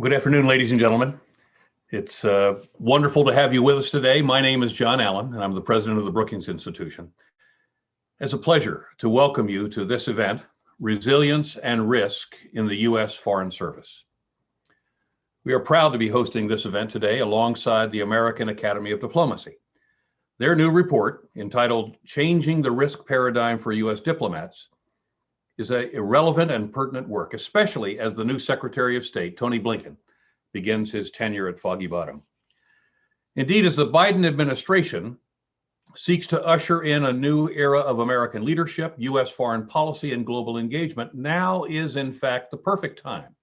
Good afternoon, ladies and gentlemen. It's wonderful to have you with us today. My name is John Allen, and I'm the president of the Brookings Institution. It's a pleasure to welcome you to this event, Resilience and Risk in the U.S. Foreign Service. We are proud to be hosting this event today alongside the American Academy of Diplomacy. Their new report, entitled Changing the Risk Paradigm for U.S. Diplomats, is a relevant and pertinent work, especially as the new Secretary of State, Tony Blinken, begins his tenure at Foggy Bottom. Indeed, as the Biden administration seeks to usher in a new era of American leadership, U.S. foreign policy, and global engagement, now is in fact the perfect time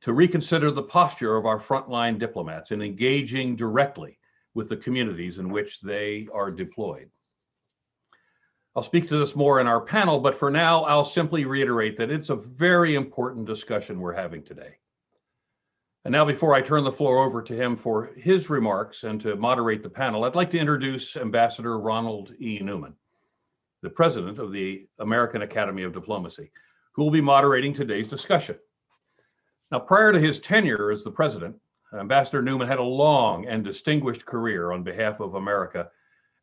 to reconsider the posture of our frontline diplomats in engaging directly with the communities in which they are deployed. I'll speak to this more in our panel, but for now, I'll simply reiterate that it's a very important discussion we're having today. And now, before I turn the floor over to him for his remarks and to moderate the panel, I'd like to introduce Ambassador Ronald E. Newman, the president of the American Academy of Diplomacy, who will be moderating today's discussion. Now, prior to his tenure as the president, Ambassador Newman had a long and distinguished career on behalf of America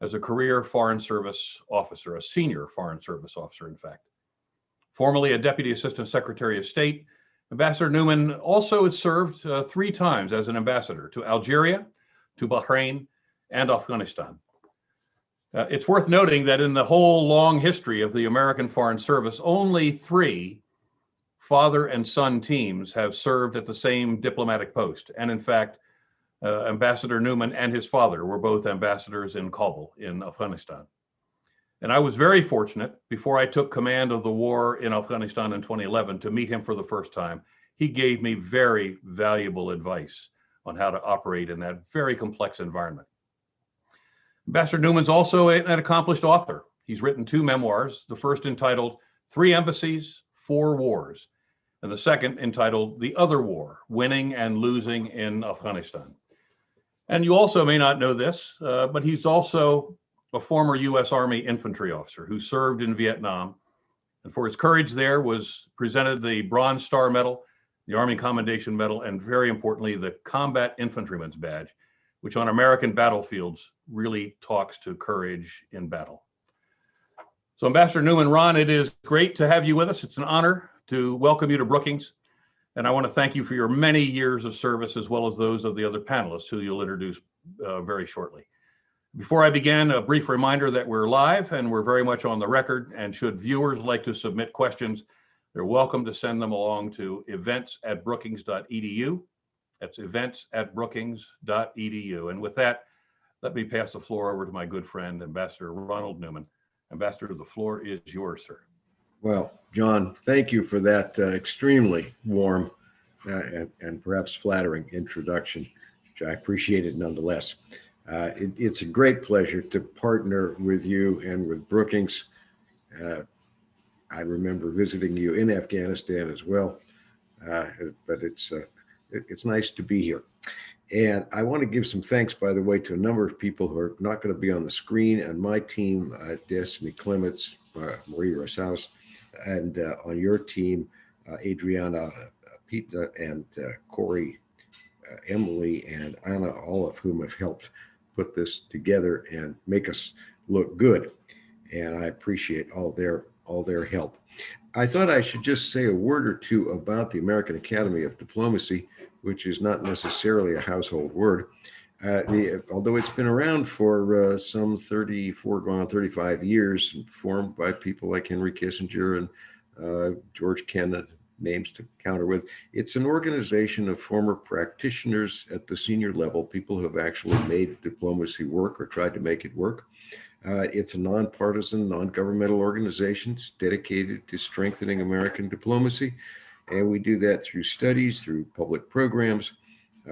as a career Foreign Service officer, a senior Foreign Service officer, in fact. Formerly a Deputy Assistant Secretary of State, Ambassador Newman also has served 3 times as an ambassador to Algeria, to Bahrain, and Afghanistan. It's worth noting that in the whole long history of the American Foreign Service, only 3 father and son teams have served at the same diplomatic post. And in fact, Ambassador Newman and his father were both ambassadors in Kabul in Afghanistan. And I was very fortunate, before I took command of the war in Afghanistan in 2011, to meet him for the first time. He gave me very valuable advice on how to operate in that very complex environment. Ambassador Newman's also an accomplished author. He's written 2 memoirs, the first entitled 3 Embassies, 4 Wars, and the second entitled The Other War, Winning and Losing in Afghanistan. And you also may not know this, but he's also a former U.S. Army infantry officer who served in Vietnam, and for his courage there was presented the Bronze Star Medal, the Army Commendation Medal, and very importantly, the Combat Infantryman's Badge, which on American battlefields really talks to courage in battle. So Ambassador Newman, Ron, it is great to have you with us. It's an honor to welcome you to Brookings. And I want to thank you for your many years of service, as well as those of the other panelists who you'll introduce very shortly. Before I begin, a brief reminder that we're live and we're very much on the record. And should viewers like to submit questions, they're welcome to send them along to events@brookings.edu. That's events@brookings.edu. And with that, let me pass the floor over to my good friend, Ambassador Ronald Newman. Ambassador, the floor is yours, sir. Well, John, thank you for that extremely warm and perhaps flattering introduction, which I appreciate it nonetheless. It's a great pleasure to partner with you and with Brookings. I remember visiting you in Afghanistan as well, but it's nice to be here. And I want to give some thanks, by the way, to a number of people who are not going to be on the screen, and my team, Destiny Clements, Marie Rosales, and on your team, Adriana Pita and Corey, Emily, and Anna, all of whom have helped put this together and make us look good. And I appreciate all their help. I thought I should just say a word or two about the American Academy of Diplomacy, which is not necessarily a household word. Although it's been around for some 34, going on 35 years, formed by people like Henry Kissinger and George Kennan, names to counter with. It's an organization of former practitioners at the senior level, people who have actually made diplomacy work or tried to make it work. It's a nonpartisan, non-governmental organization. It's dedicated to strengthening American diplomacy. And we do that through studies, through public programs,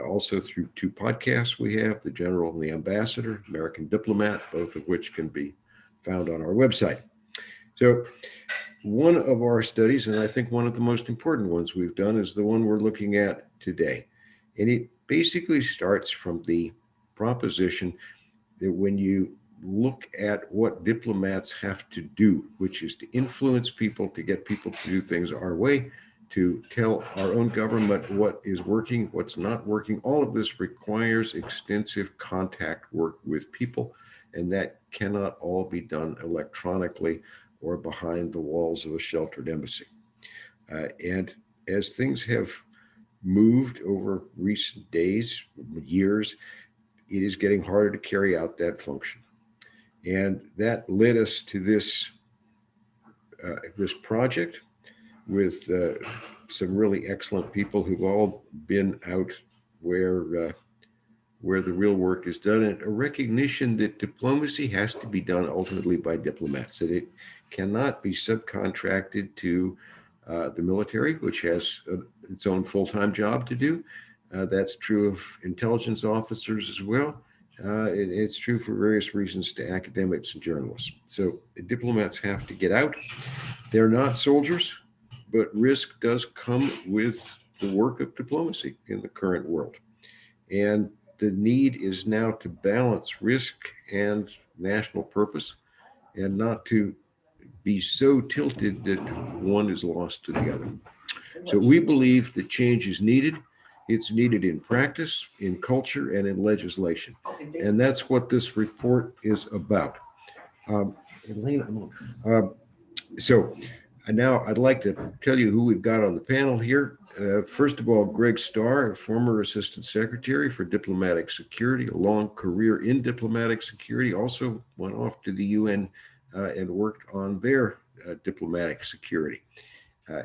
also through 2 podcasts we have, The General and the Ambassador, American Diplomat, both of which can be found on our website. So one of our studies, and I think one of the most important ones we've done, is the one we're looking at today. And it basically starts from the proposition that when you look at what diplomats have to do, which is to influence people, to get people to do things our way, to tell our own government what is working, what's not working. All of this requires extensive contact work with people, and that cannot all be done electronically or behind the walls of a sheltered embassy. And as things have moved over recent days, years, it is getting harder to carry out that function. And that led us to this project with some really excellent people who've all been out where the real work is done, and a recognition that diplomacy has to be done ultimately by diplomats, that it cannot be subcontracted to the military, which has its own full-time job to do. That's true of intelligence officers as well. It's true for various reasons to academics and journalists. So diplomats have to get out. They're not soldiers, but risk does come with the work of diplomacy in the current world. And the need is now to balance risk and national purpose, and not to be so tilted that one is lost to the other. So we believe that change is needed. It's needed in practice, in culture, and in legislation. And that's what this report is about. So now I'd like to tell you who we've got on the panel here. First of all, Greg Starr, a former Assistant Secretary for Diplomatic Security, a long career in diplomatic security, also went off to the UN and worked on their diplomatic security.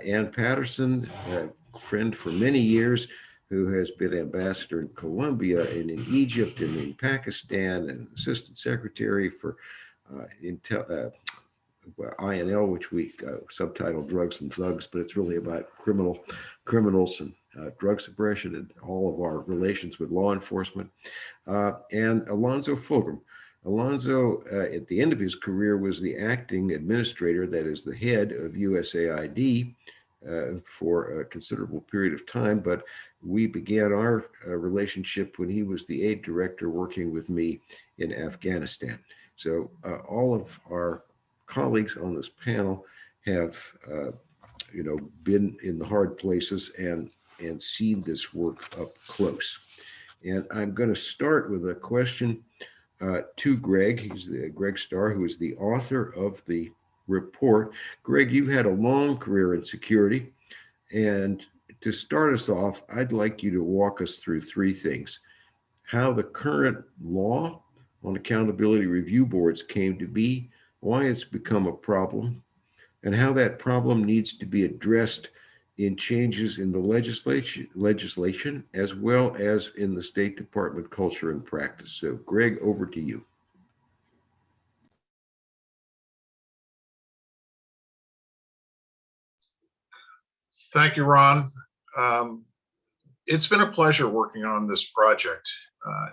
Ann Patterson, a friend for many years, who has been ambassador in Colombia and in Egypt and in Pakistan, and assistant secretary for INL, which we subtitled Drugs and Thugs, but it's really about criminals and drug suppression and all of our relations with law enforcement. And Alonzo Fulgham. Alonzo, at the end of his career, was the acting administrator, that is the head of USaid, for a considerable period of time, but we began our relationship when he was the aid director working with me in Afghanistan. So all of our colleagues on this panel have been in the hard places and seen this work up close. And I'm going to start with a question to Greg. He's Greg Starr, who is the author of the report. Greg, you had a long career in security, and to start us off, I'd like you to walk us through three things: how the current law on accountability review boards came to be, why it's become a problem, and how that problem needs to be addressed in changes in the legislation as well as in the State Department culture and practice. So, Greg, over to you. Thank you, Ron. It's been a pleasure working on this project.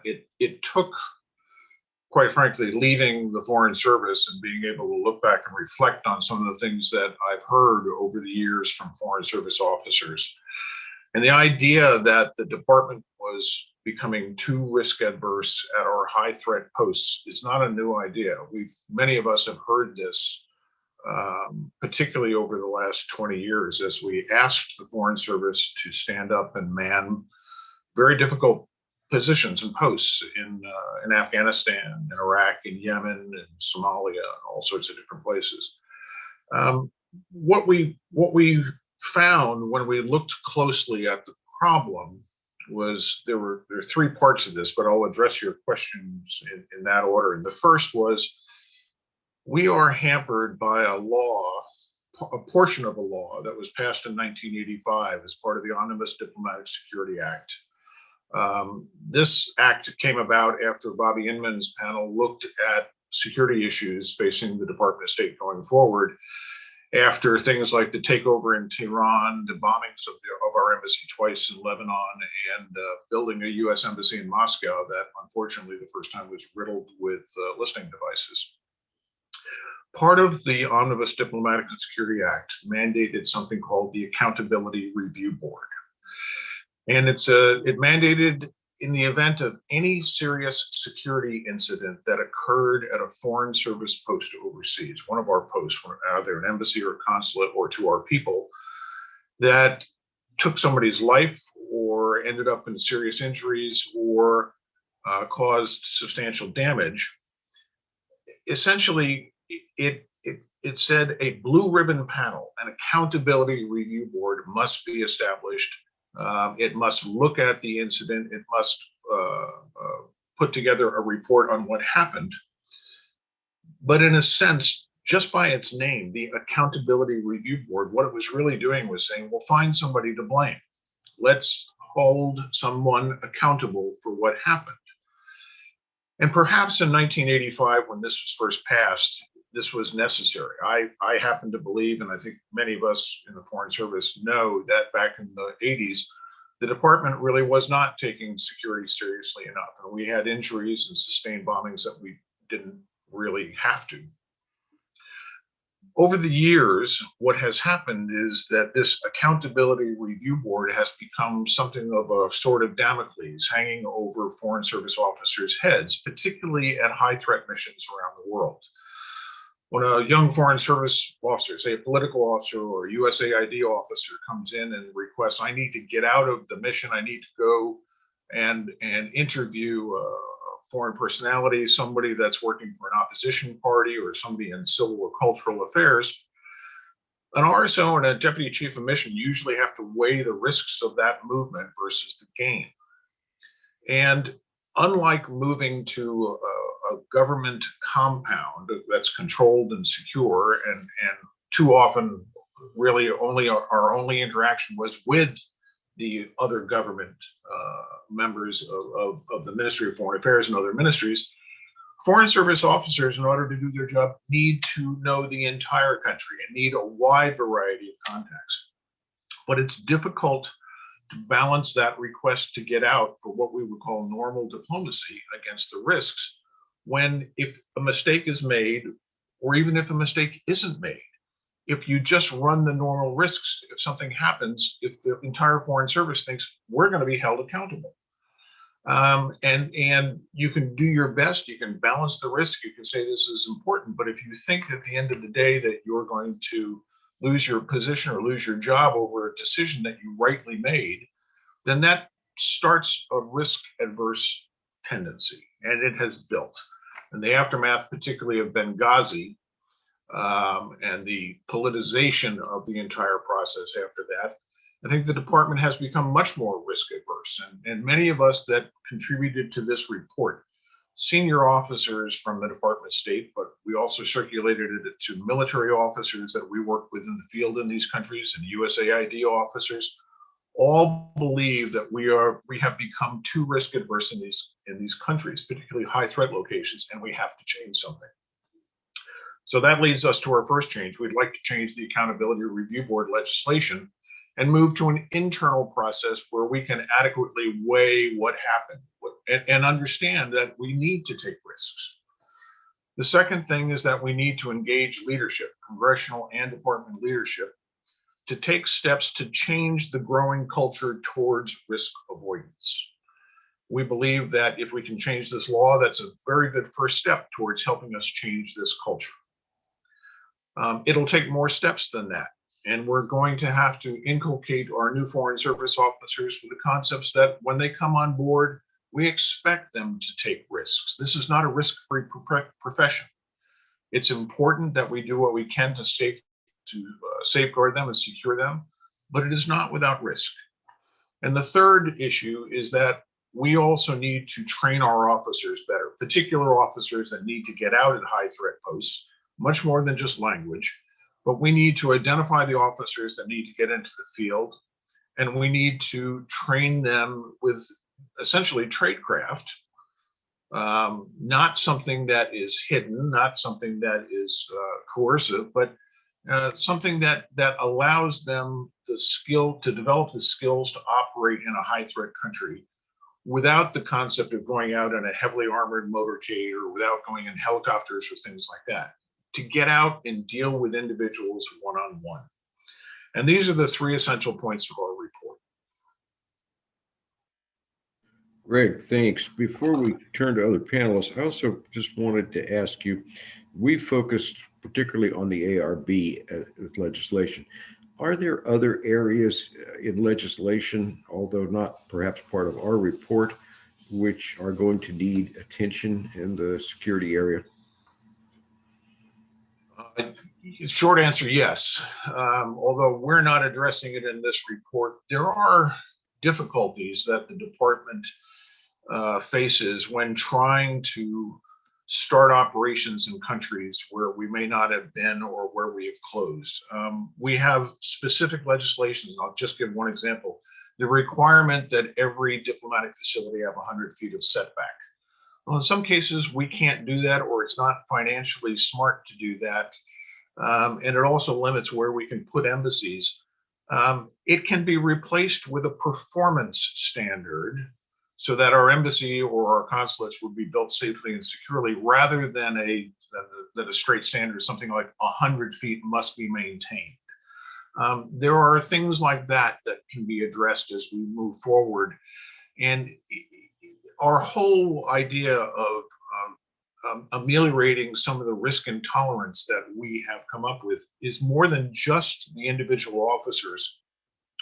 It took, quite frankly, leaving the Foreign Service and being able to look back and reflect on some of the things that I've heard over the years from Foreign Service officers. And the idea that the department was becoming too risk adverse at our high threat posts is not a new idea. Many of us have heard this, particularly over the last 20 years, as we asked the Foreign Service to stand up and man very difficult positions and posts in Afghanistan, in Iraq, in Yemen, in Somalia, and all sorts of different places. What we found when we looked closely at the problem was there are three parts of this, but I'll address your questions in that order. And the first was, we are hampered by a law, a portion of a law that was passed in 1985 as part of the Onus Diplomatic Security Act. This act came about after Bobby Inman's panel looked at security issues facing the Department of State going forward, after things like the takeover in Tehran, the bombings of our embassy twice in Lebanon, and building a U.S. embassy in Moscow that, unfortunately, the first time was riddled with listening devices. Part of the Omnibus Diplomatic and Security Act mandated something called the Accountability Review Board. And it mandated, in the event of any serious security incident that occurred at a Foreign Service post overseas, one of our posts, either an embassy or a consulate or to our people, that took somebody's life or ended up in serious injuries or caused substantial damage. Essentially, it said a blue ribbon panel, an accountability review board must be established. It must look at the incident. It must put together a report on what happened. But in a sense, just by its name, the Accountability Review Board, what it was really doing was saying, well, find somebody to blame. Let's hold someone accountable for what happened. And perhaps in 1985, when this was first passed, this was necessary. I happen to believe, and I think many of us in the Foreign Service know, that back in the 80s, the department really was not taking security seriously enough. And we had injuries and sustained bombings that we didn't really have to. Over the years, what has happened is that this Accountability Review Board has become something of a sword of Damocles hanging over Foreign Service officers' heads, particularly at high threat missions around the world. When a young Foreign Service officer, say a political officer or a USaid officer, comes in and requests, I need to get out of the mission, I need to go and interview foreign personality, somebody that's working for an opposition party or somebody in civil or cultural affairs, an RSO and a deputy chief of mission usually have to weigh the risks of that movement versus the gain. And unlike moving to a government compound that's controlled and secure, and too often really our only interaction was with the other government members of the Ministry of Foreign Affairs and other ministries, Foreign Service officers, in order to do their job, need to know the entire country and need a wide variety of contacts. But it's difficult to balance that request to get out for what we would call normal diplomacy against the risks when, if a mistake is made, or even if a mistake isn't made, if you just run the normal risks, if something happens, if the entire Foreign Service thinks we're going to be held accountable. And you can do your best, you can balance the risk, you can say this is important, but if you think at the end of the day that you're going to lose your position or lose your job over a decision that you rightly made, then that starts a risk-adverse tendency, and it has built. In the aftermath, particularly of Benghazi, and the politicization of the entire process after that, I think the department has become much more risk averse. And many of us that contributed to this report, senior officers from the Department of State, but we also circulated it to military officers that we work with in the field in these countries, and USaid officers, all believe that we have become too risk adverse in these countries, particularly high threat locations, and we have to change something. So that leads us to our first change. We'd like to change the Accountability Review Board legislation and move to an internal process where we can adequately weigh what happened and understand that we need to take risks. The second thing is that we need to engage leadership, congressional and department leadership, to take steps to change the growing culture towards risk avoidance. We believe that if we can change this law, that's a very good first step towards helping us change this culture. It'll take more steps than that. And we're going to have to inculcate our new Foreign Service officers with the concepts that when they come on board, we expect them to take risks. This is not a risk-free profession. It's important that we do what we can to safeguard them and secure them, but it is not without risk. And the third issue is that we also need to train our officers better, particular officers that need to get out at high threat posts, much more than just language. But we need to identify the officers that need to get into the field, and we need to train them with essentially tradecraft, not something that is hidden, not something that is coercive, but something that allows them the skill to develop the skills to operate in a high threat country without the concept of going out in a heavily armored motorcade or without going in helicopters or things like that, to get out and deal with individuals one-on-one. And these are the three essential points of our report. Greg, thanks. Before we turn to other panelists, I also just wanted to ask you, we focused particularly on the ARB legislation. Are there other areas in legislation, although not perhaps part of our report, which are going to need attention in the security area? Short answer, yes. Although we're not addressing it in this report, there are difficulties that the department faces when trying to start operations in countries where we may not have been or where we have closed. We have specific legislation. I'll just give one example. The requirement that every diplomatic facility have 100 feet of setback. Well, in some cases, we can't do that, or it's not financially smart to do that. And it also limits where we can put embassies. It can be replaced with a performance standard so that our embassy or our consulates would be built safely and securely, rather than a straight standard, something like 100 feet must be maintained. There are things like that that can be addressed as we move forward. And our whole idea of ameliorating some of the risk intolerance that we have come up with is more than just the individual officers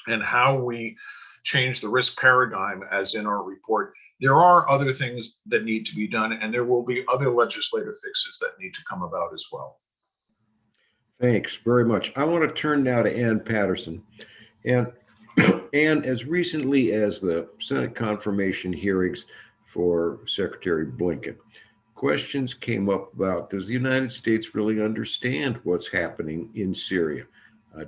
and how we change the risk paradigm as in our report. There are other things that need to be done, and there will be other legislative fixes that need to come about as well. Thanks very much. I want to turn now to Ann Patterson. And Ann, as recently as the Senate confirmation hearings for Secretary Blinken, questions came up about, does the United States really understand what's happening in Syria?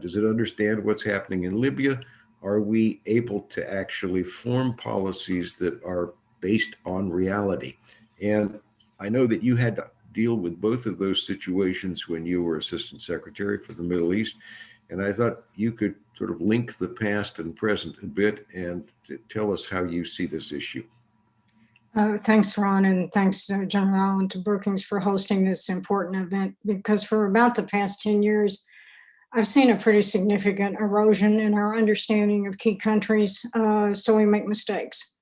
Does it understand what's happening in Libya? Are we able to actually form policies that are based on reality? And I know that you had to deal with both of those situations when you were Assistant Secretary for the Middle East. And I thought you could sort of link the past and present a bit and tell us how you see this issue. Thanks, Ron, and thanks, General Allen, to Brookings for hosting this important event, because for about the past 10 years, I've seen a pretty significant erosion in our understanding of key countries, so we make mistakes.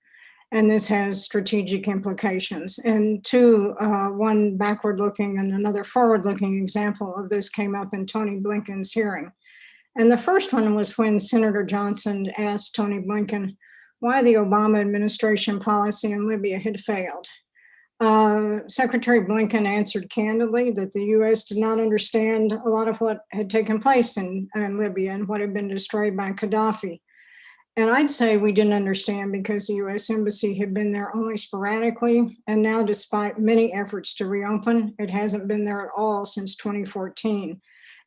And this has strategic implications. And one backward-looking and another forward-looking example of this came up in Tony Blinken's hearing. And the first one was when Senator Johnson asked Tony Blinken why the Obama administration policy in Libya had failed. Secretary Blinken answered candidly that the U.S. did not understand a lot of what had taken place in Libya and what had been destroyed by Gaddafi. And I'd say we didn't understand because the U.S. Embassy had been there only sporadically. And now, despite many efforts to reopen, it hasn't been there at all since 2014.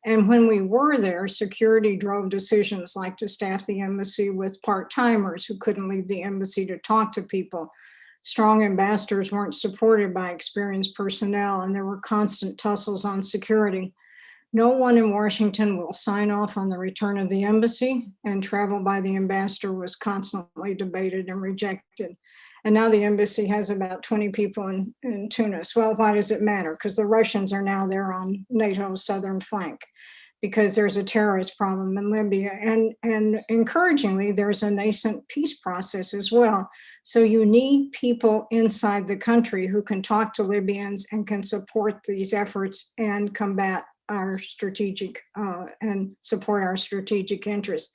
And when we were there, security drove decisions like to staff the embassy with part-timers who couldn't leave the embassy to talk to people. Strong ambassadors weren't supported by experienced personnel, and there were constant tussles on security. No one in Washington will sign off on the return of the embassy, and travel by the ambassador was constantly debated and rejected. And now the embassy has about 20 people in Tunis. Well, why does it matter? Because the Russians are now there on NATO's southern flank, because there's a terrorist problem in Libya. And encouragingly, there's a nascent peace process as well. So you need people inside the country who can talk to Libyans and can support these efforts and combat our strategic and support our strategic interests.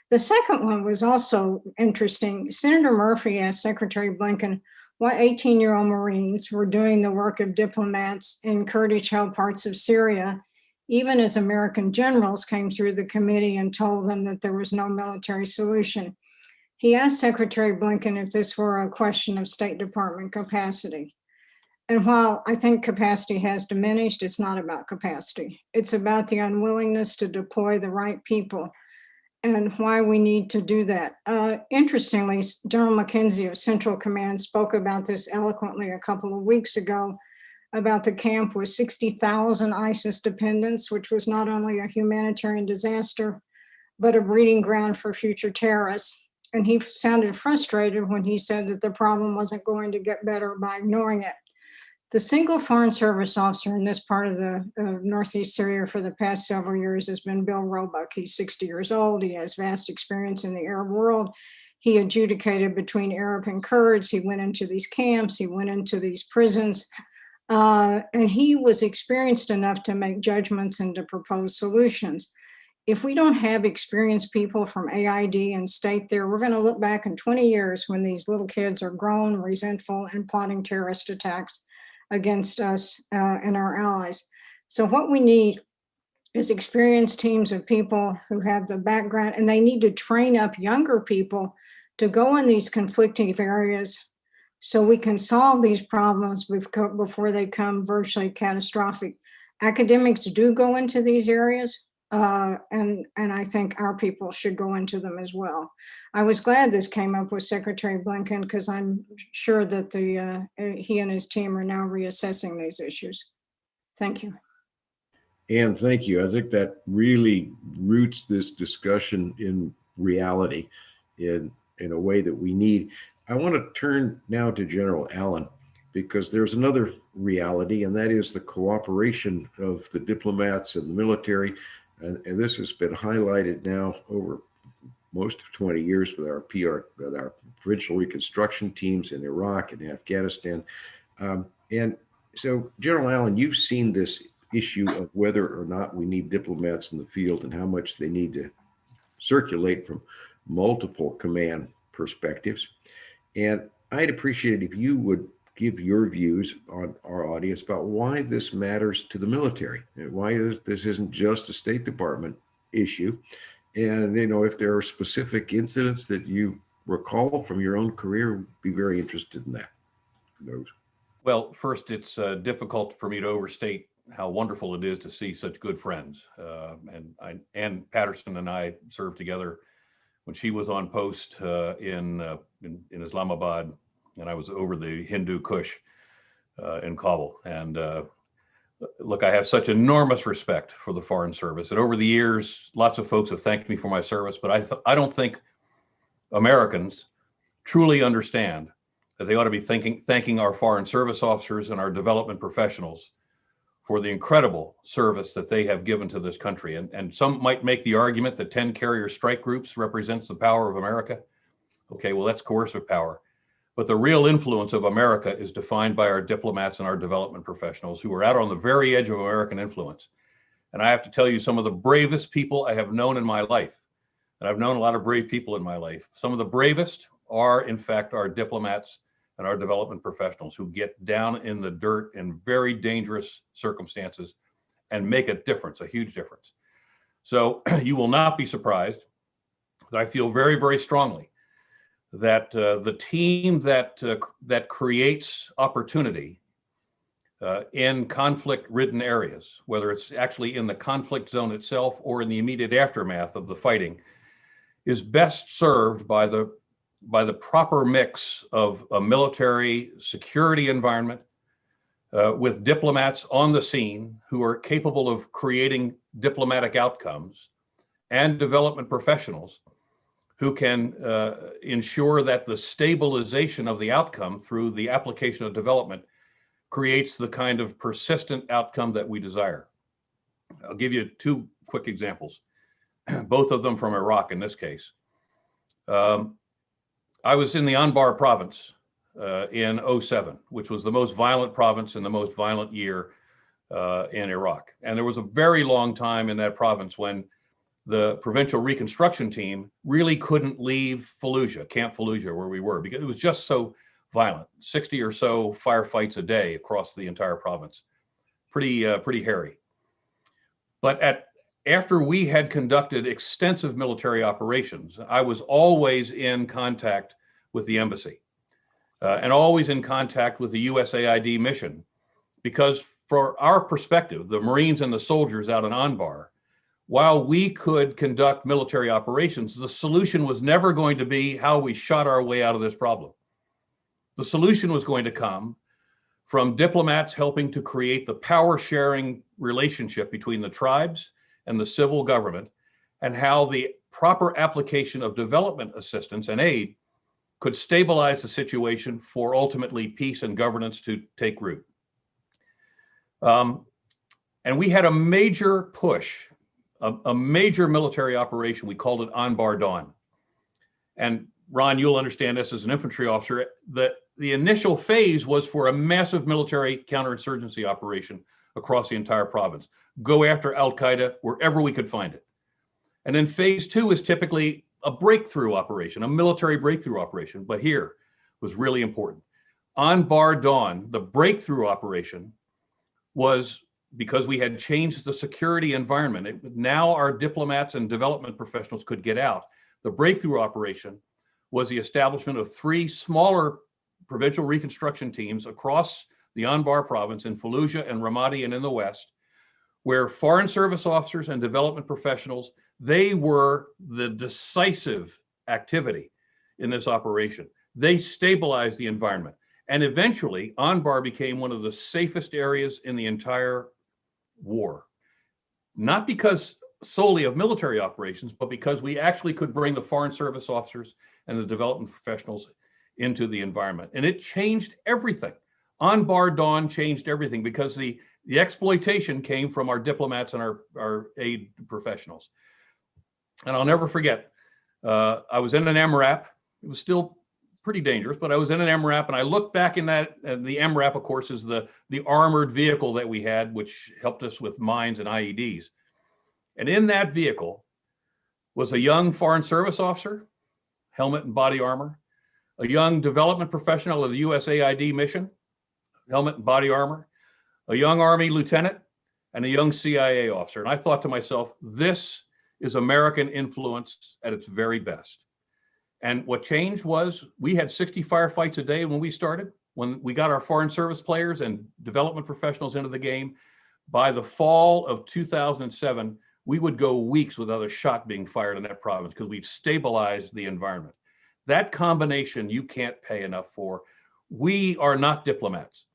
The second one was also interesting. Senator Murphy asked Secretary Blinken why 18-year-old Marines were doing the work of diplomats in Kurdish-held parts of Syria, even as American generals came through the committee and told them that there was no military solution. He asked Secretary Blinken if this were a question of State Department capacity. And while I think capacity has diminished, it's not about capacity. It's about the unwillingness to deploy the right people and why we need to do that. Interestingly, General McKenzie of Central Command spoke about this eloquently a couple of weeks ago about the camp with 60,000 ISIS dependents, which was not only a humanitarian disaster, but a breeding ground for future terrorists. And he sounded frustrated when he said that the problem wasn't going to get better by ignoring it. The single Foreign Service officer in this part of the Northeast Syria for the past several years has been Bill Roebuck. He's 60 years old. He has vast experience in the Arab world. He adjudicated between Arab and Kurds. He went into these camps. He went into these prisons. And he was experienced enough to make judgments and to propose solutions. if we don't have experienced people from AID and state there, we're going to look back in 20 years when these little kids are grown, resentful, and plotting terrorist attacks against us and our allies. So what we need is experienced teams of people who have the background, and they need to train up younger people to go in these conflicting areas so we can solve these problems before they come virtually catastrophic. Academics do go into these areas, and I think our people should go into them as well. I was glad this came up with Secretary Blinken, because I'm sure that he and his team are now reassessing these issues. Thank you. And thank you. I think that really roots this discussion in reality in a way that we need. I want to turn now to General Allen, because there's another reality, and that is the cooperation of the diplomats and the military. And this has been highlighted now over most of 20 years with our provincial reconstruction teams in Iraq and Afghanistan. And so, General Allen, you've seen this issue of whether or not we need diplomats in the field and how much they need to circulate from multiple command perspectives. And I'd appreciate it if you would give your views on our audience about why this matters to the military and why this isn't just a State Department issue. And, you know, if there are specific incidents that you recall from your own career, I'd be very interested in that. Those. Well, first, it's difficult for me to overstate how wonderful it is to see such good friends. And Ann Patterson and I served together when she was on post in Islamabad, and I was over the Hindu Kush in Kabul. And look, I have such enormous respect for the Foreign Service. And over the years, lots of folks have thanked me for my service, but I don't think Americans truly understand that they ought to be thanking our Foreign Service officers and our development professionals for the incredible service that they have given to this country. And some might make the argument that 10 carrier strike groups represents the power of America. Okay, well, that's coercive power. But the real influence of America is defined by our diplomats and our development professionals who are out on the very edge of American influence. And I have to tell you, some of the bravest people I have known in my life, and I've known a lot of brave people in my life, some of the bravest are, in fact, our diplomats and our development professionals who get down in the dirt in very dangerous circumstances and make a difference, a huge difference. So you will not be surprised that I feel very, very strongly that the team that creates opportunity in conflict-ridden areas, whether it's actually in the conflict zone itself or in the immediate aftermath of the fighting, is best served by the proper mix of a military security environment with diplomats on the scene who are capable of creating diplomatic outcomes, and development professionals who can ensure that the stabilization of the outcome through the application of development creates the kind of persistent outcome that we desire. I'll give you two quick examples, both of them from Iraq in this case. I was in the Anbar province in 2007, which was the most violent province in the most violent year in Iraq. And there was a very long time in that province when the provincial reconstruction team really couldn't leave Fallujah, Camp Fallujah, where we were, because it was just so violent. 60 or so firefights a day across the entire province. Pretty hairy. But after we had conducted extensive military operations, I was always in contact with the embassy and always in contact with the USaid mission, because for our perspective, the Marines and the soldiers out in Anbar, while we could conduct military operations, the solution was never going to be how we shot our way out of this problem. The solution was going to come from diplomats helping to create the power sharing relationship between the tribes and the civil government, and how the proper application of development assistance and aid could stabilize the situation for ultimately peace and governance to take root. And we had a major push, a major military operation. We called it Anbar Dawn. And Ron, you'll understand this as an infantry officer, that the initial phase was for a massive military counterinsurgency operation across the entire province. Go after Al-Qaeda wherever we could find it. And then phase two is typically a breakthrough operation, a military breakthrough operation. But here was really important. On Bar Dawn, the breakthrough operation was because we had changed the security environment. Now our diplomats and development professionals could get out. The breakthrough operation was the establishment of 3 smaller provincial reconstruction teams across the Anbar province in Fallujah and Ramadi and in the west, where foreign service officers and development professionals, they were the decisive activity in this operation. They stabilized the environment. And eventually, Anbar became one of the safest areas in the entire war. Not because solely of military operations, but because we actually could bring the foreign service officers and the development professionals into the environment. And it changed everything. Anbar Dawn changed everything because the exploitation came from our diplomats and our aid professionals. And I'll never forget, I was in an MRAP. It was still pretty dangerous, but I was in an MRAP, and I looked back in that, the MRAP, of course, is the armored vehicle that we had, which helped us with mines and IEDs. And in that vehicle was a young foreign service officer, helmet and body armor, a young development professional of the USaid mission, helmet and body armor, a young Army lieutenant, and a young CIA officer. And I thought to myself, this is American influence at its very best. And what changed was we had 60 firefights a day when we started. When we got our foreign service players and development professionals into the game, by the fall of 2007, we would go weeks without a shot being fired in that province because we've stabilized the environment. That combination you can't pay enough for. We are not diplomats.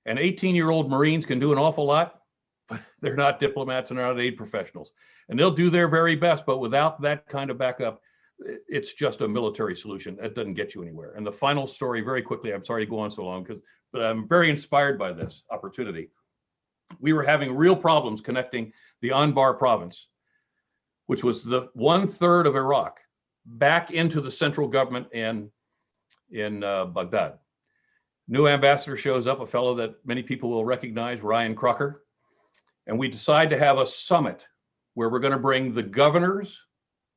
And 18-year-old Marines can do an awful lot, but they're not diplomats and they're not aid professionals. And they'll do their very best, but without that kind of backup, it's just a military solution. That doesn't get you anywhere. And the final story, very quickly, I'm sorry to go on so long, but I'm very inspired by this opportunity. We were having real problems connecting the Anbar province, which was the 1/3 of Iraq, back into the central government in Baghdad. New ambassador shows up, a fellow that many people will recognize, Ryan Crocker. And we decide to have a summit where we're going to bring the governors,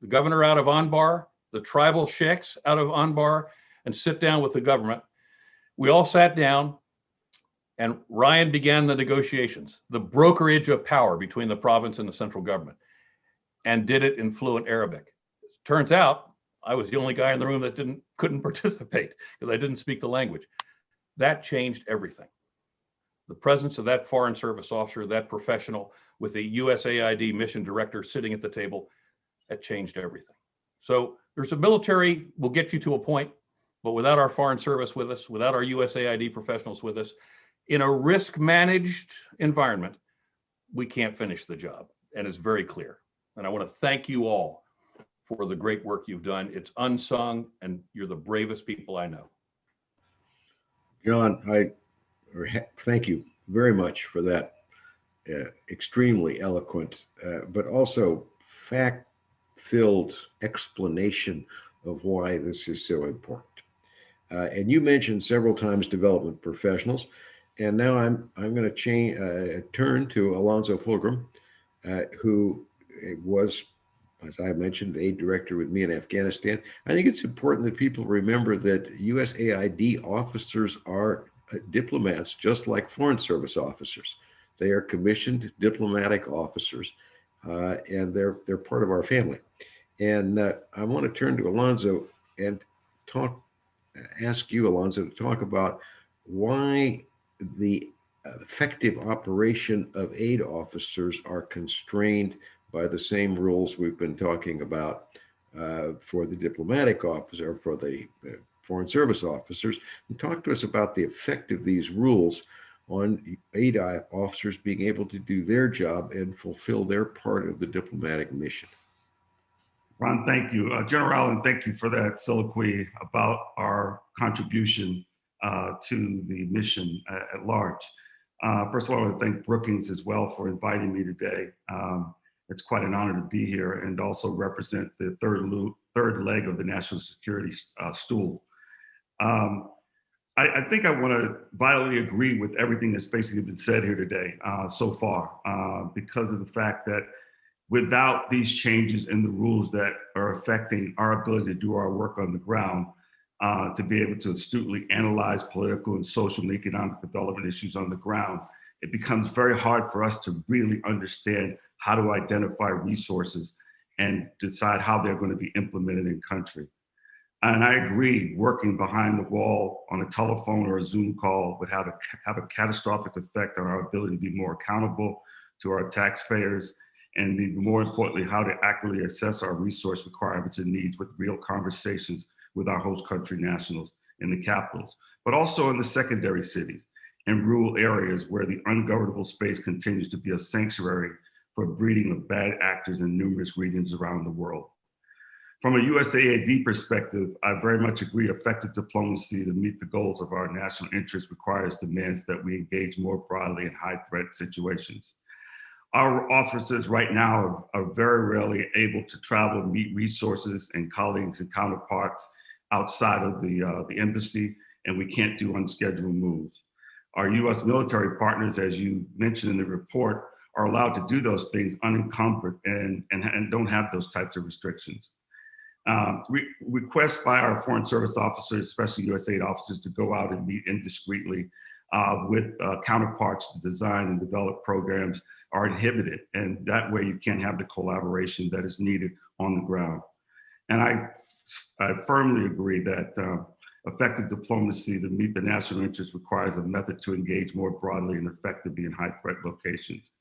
the governor out of Anbar, the tribal sheikhs out of Anbar, and sit down with the government. We all sat down, and Ryan began the negotiations, the brokerage of power between the province and the central government, and did it in fluent Arabic. Turns out I was the only guy in the room that couldn't participate because I didn't speak the language. That changed everything. The presence of that foreign service officer, that professional with the USAID mission director sitting at the table, that changed everything. So there's a military will get you to a point, but without our foreign service with us, without our USAID professionals with us, in a risk managed environment, we can't finish the job. And it's very clear. And I want to thank you all for the great work you've done. It's unsung, and you're the bravest people I know. John, thank you very much for that extremely eloquent, but also fact-filled explanation of why this is so important. And you mentioned several times development professionals, and now I'm going to turn to Alonzo Fulgram, who was, as I mentioned, aid director with me in Afghanistan. I think it's important that people remember that USAID officers are diplomats, just like foreign service officers. They are commissioned diplomatic officers, and they're part of our family. And I want to turn to Alonzo and ask you, Alonzo, to talk about why the effective operation of aid officers are constrained by the same rules we've been talking about for the diplomatic officer, for the foreign service officers, and talk to us about the effect of these rules on aid officers being able to do their job and fulfill their part of the diplomatic mission. Ron, thank you. General Allen, thank you for that soliloquy about our contribution to the mission at large. First of all, I want to thank Brookings as well for inviting me today. It's quite an honor to be here and also represent the third leg of the national security stool. I think I want to vitally agree with everything that's basically been said here today so far, because of the fact that without these changes in the rules that are affecting our ability to do our work on the ground, to be able to astutely analyze political and social and economic development issues on the ground, it becomes very hard for us to really understand how to identify resources and decide how they're going to be implemented in country. And I agree, working behind the wall on a telephone or a Zoom call would have a catastrophic effect on our ability to be more accountable to our taxpayers, and more importantly, how to accurately assess our resource requirements and needs with real conversations with our host country nationals in the capitals, but also in the secondary cities and rural areas where the ungovernable space continues to be a sanctuary for breeding of bad actors in numerous regions around the world. From a USAID perspective, I very much agree effective diplomacy to meet the goals of our national interest demands that we engage more broadly in high threat situations. Our officers right now are very rarely able to travel and meet resources and colleagues and counterparts outside of the embassy, and we can't do unscheduled moves. Our US military partners, as you mentioned in the report, are allowed to do those things unencumbered and don't have those types of restrictions. Requests by our Foreign Service officers, especially USAID officers, to go out and meet indiscreetly with counterparts to design and develop programs are inhibited. And that way you can't have the collaboration that is needed on the ground. And I firmly agree that effective diplomacy to meet the national interest requires a method to engage more broadly and effectively in high threat locations.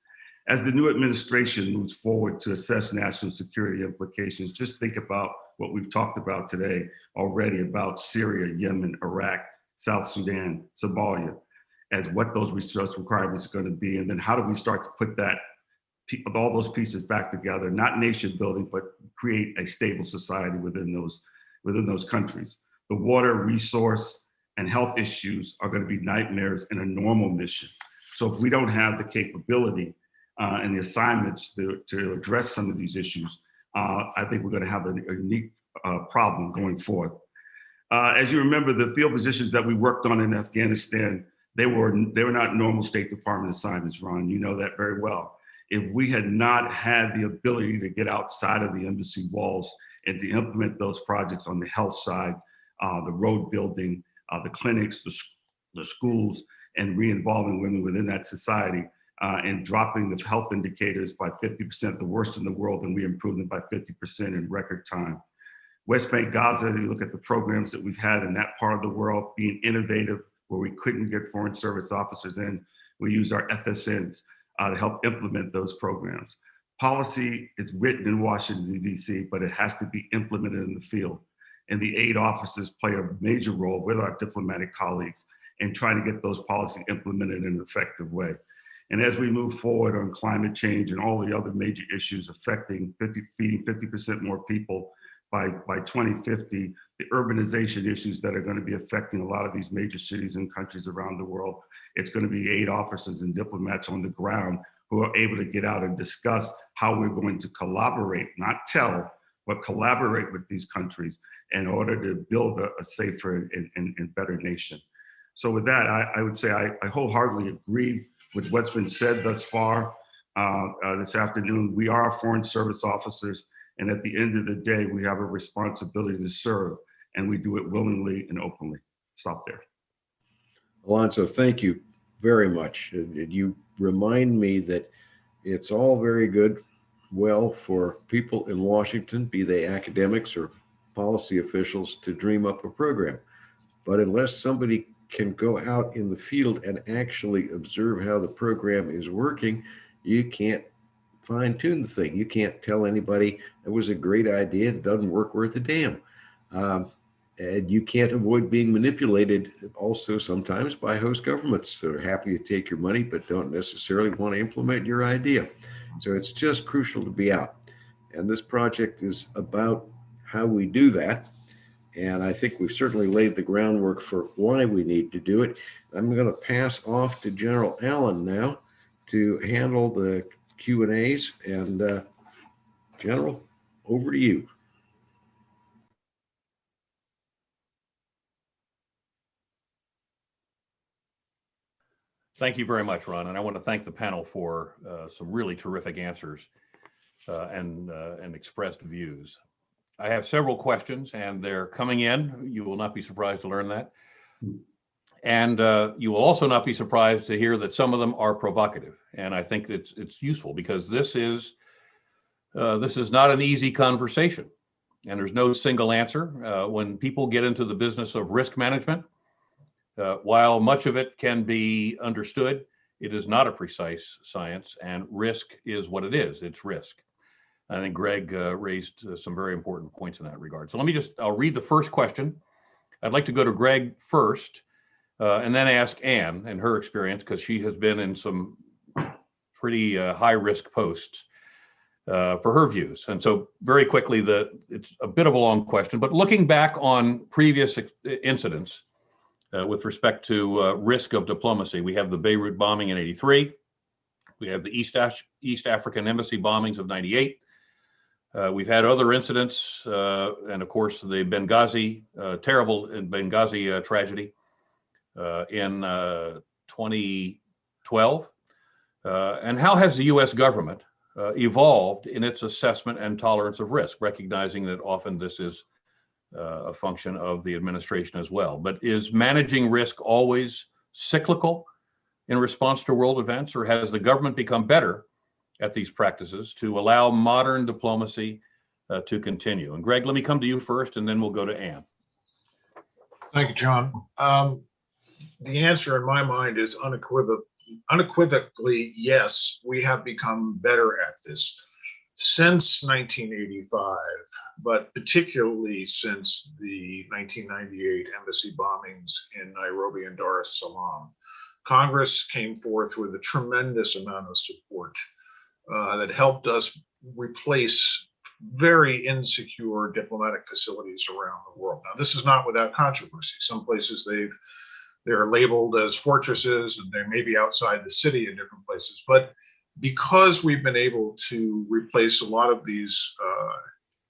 As the new administration moves forward to assess national security implications, just think about what we've talked about today already about Syria, Yemen, Iraq, South Sudan, Somalia, as what those resource requirements are going to be. And then how do we start to put that, all those pieces back together, not nation building, but create a stable society within those countries. The water, resource, and health issues are going to be nightmares in a normal mission. So if we don't have the capability and the assignments to address some of these issues, I think we're going to have a unique problem going forward. As you remember, the field positions that we worked on in Afghanistan, they were not normal State Department assignments, Ron. You know that very well. If we had not had the ability to get outside of the embassy walls and to implement those projects on the health side, the road building, the clinics, the schools, and re-involving women within that society, and dropping the health indicators by 50%, the worst in the world, and we improved them by 50% in record time. West Bank, Gaza, you look at the programs that we've had in that part of the world, being innovative, where we couldn't get Foreign Service officers in, we use our FSNs to help implement those programs. Policy is written in Washington, D.C., but it has to be implemented in the field. And the aid officers play a major role with our diplomatic colleagues in trying to get those policies implemented in an effective way. And as we move forward on climate change and all the other major issues affecting feeding 50% more people by 2050, the urbanization issues that are going to be affecting a lot of these major cities and countries around the world, it's going to be aid officers and diplomats on the ground who are able to get out and discuss how we're going to collaborate, not tell, but collaborate with these countries in order to build a safer and better nation. So with that, I would say I wholeheartedly agree with what's been said thus far this afternoon. We are Foreign Service officers, and at the end of the day, we have a responsibility to serve, and we do it willingly and openly. Stop there. Alonso, thank you very much. You remind me that it's all very good, well, for people in Washington, be they academics or policy officials, to dream up a program. But unless somebody can go out in the field and actually observe how the program is working, you can't fine-tune the thing. You can't tell anybody it was a great idea, it doesn't work worth a damn. And you can't avoid being manipulated also sometimes by host governments that are happy to take your money but don't necessarily want to implement your idea. So it's just crucial to be out. And this project is about how we do that. And I think we've certainly laid the groundwork for why we need to do it. I'm going to pass off to General Allen now to handle the Q&As. And General, over to you. Thank you very much, Ron. And I want to thank the panel for some really terrific answers. and expressed views. I have several questions, and they're coming in. You will not be surprised to learn that. And you will also not be surprised to hear that some of them are provocative. And I think it's useful because this is not an easy conversation, and there's no single answer. When people get into the business of risk management, while much of it can be understood, it is not a precise science, and risk is what it is. It's risk. I think Greg raised some very important points in that regard. So I'll read the first question. I'd like to go to Greg first, and then ask Anne and her experience, because she has been in some pretty high risk posts for her views. And so very quickly, it's a bit of a long question, but looking back on previous incidents with respect to risk of diplomacy, we have the Beirut bombing in '83. We have the East African embassy bombings of '98. We've had other incidents, and of course, the Benghazi, terrible Benghazi tragedy in 2012. And how has the US government evolved in its assessment and tolerance of risk, recognizing that often this is a function of the administration as well? But is managing risk always cyclical in response to world events, or has the government become better at these practices to allow modern diplomacy to continue? And Greg, let me come to you first, and then we'll go to Anne. Thank you, John. The answer in my mind is unequivocally yes, we have become better at this since 1985, but particularly since the 1998 embassy bombings in Nairobi and Dar es Salaam. Congress came forth with a tremendous amount of support that helped us replace very insecure diplomatic facilities around the world. Now, this is not without controversy. Some places they're labeled as fortresses, and they may be outside the city in different places. But because we've been able to replace a lot of these